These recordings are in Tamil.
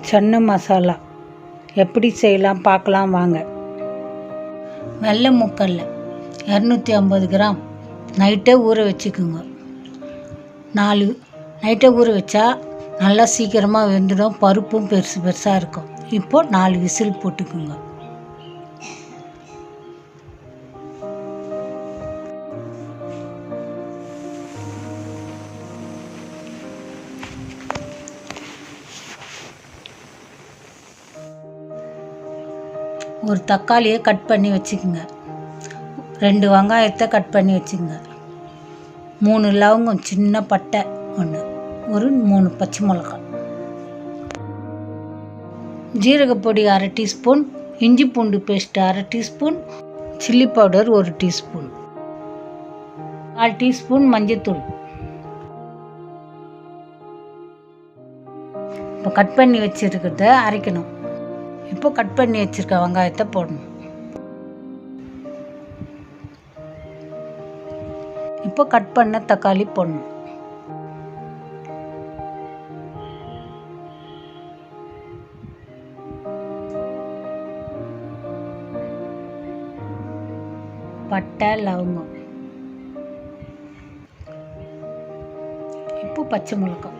சன்னா மசாலா எப்படி செய்யலாம் பார்க்கலாம் வாங்க. வெள்ளை மூக்கல்ல 250 கிராம் நைட்டே ஊற வச்சுக்குங்க. 4 நைட்டே ஊற வச்சா நல்லா சீக்கிரமாக வெந்துடும். பருப்பும் பெருசு பெருசாக இருக்கும். இப்போது 4 விசில் போட்டுக்குங்க. ஒரு தக்காளியை கட் பண்ணி வச்சுக்கோங்க. 2 வெங்காயத்தை கட் பண்ணி வச்சுக்கோங்க. 3 லவங்கம், சின்ன பட்டை ஒன்று, ஒரு 3 பச்சை மிளகாய், ஜீரகப்பொடி 1/2 டீஸ்பூன், இஞ்சி பூண்டு paste 1/2 teaspoon, chilli powder 1 teaspoon, 4 teaspoon மஞ்சத்தூள். இப்போ கட் பண்ணி வச்சுருக்கிறத அரைக்கணும். இப்போ கட் பண்ணி வச்சுருக்க வெங்காயத்தை போடணும். இப்போ கட் பண்ண தக்காளி போடணும். பட்டை, லவங்கம், இப்போ பச்சை மிளகாய்,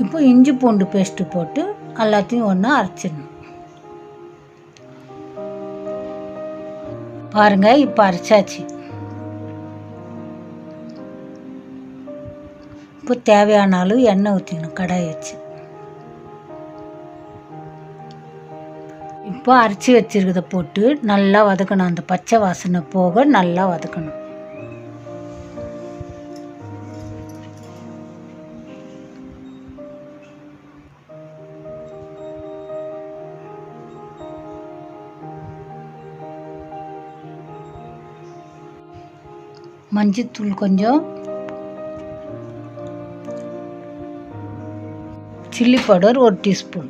இப்போ இஞ்சி பூண்டு பேஸ்ட்டு போட்டு எல்லாத்தையும் ஒன்றா அரைச்சிடணும். பாருங்கள், இப்போ அரைச்சாச்சு. இப்போ தேவையான அளவு எண்ணெய் ஊற்றிக்கணும் கடாய் வச்சு. இப்போ அரைச்சி வச்சிருக்கிறத போட்டு நல்லா வதக்கணும். அந்த பச்சை வாசனை போக நல்லா வதக்கணும். மஞ்சத்தூள் கொஞ்சம், சில்லி பவுடர் 1 டீஸ்பூன்,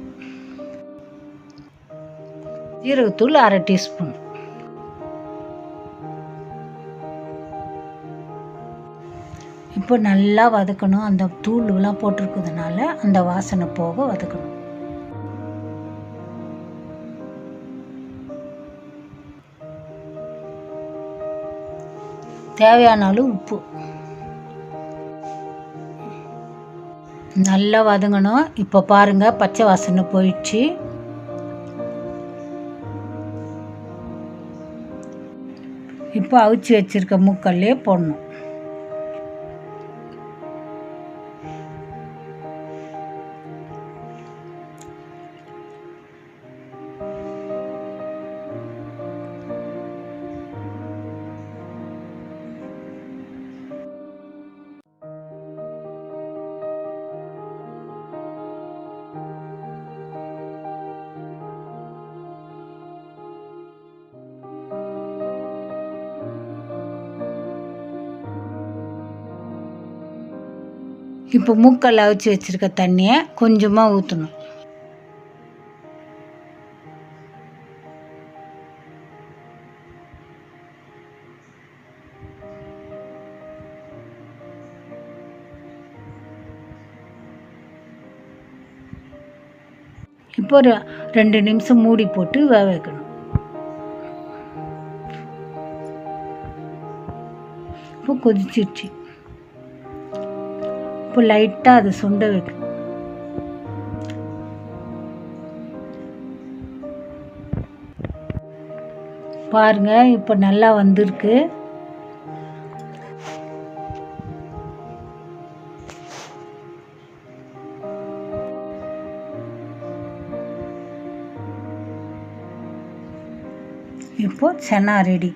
ஜீரகத்தூள் 1/2 டீஸ்பூன். இப்போ நல்லா வதக்கணும். அந்த தூள்லாம் போட்டிருக்கிறதுனால அந்த வாசனை போக வதக்கணும். தேவையான அளவு உப்பு. நல்லா வதங்கணும். இப்போ பாருங்கள், பச்சை வாசனை போயிடுச்சு. இப்போ அவிச்சு வச்சிருக்க மூக்கல்லே போடணும். இப்போ மூக்கல்ல அவிச்சு வச்சுருக்க தண்ணியை கொஞ்சமாக ஊற்றணும். இப்போ ஒரு 2 நிமிஷம் மூடி போட்டு வேக வைக்கணும். இப்போ கொதிச்சிருச்சு. இப்போ லைட்டாக அதை சுண்ட வைக்கணும். பாருங்க, இப்போ நல்லா வந்திருக்கு. இப்போ சன்னா ரெடி.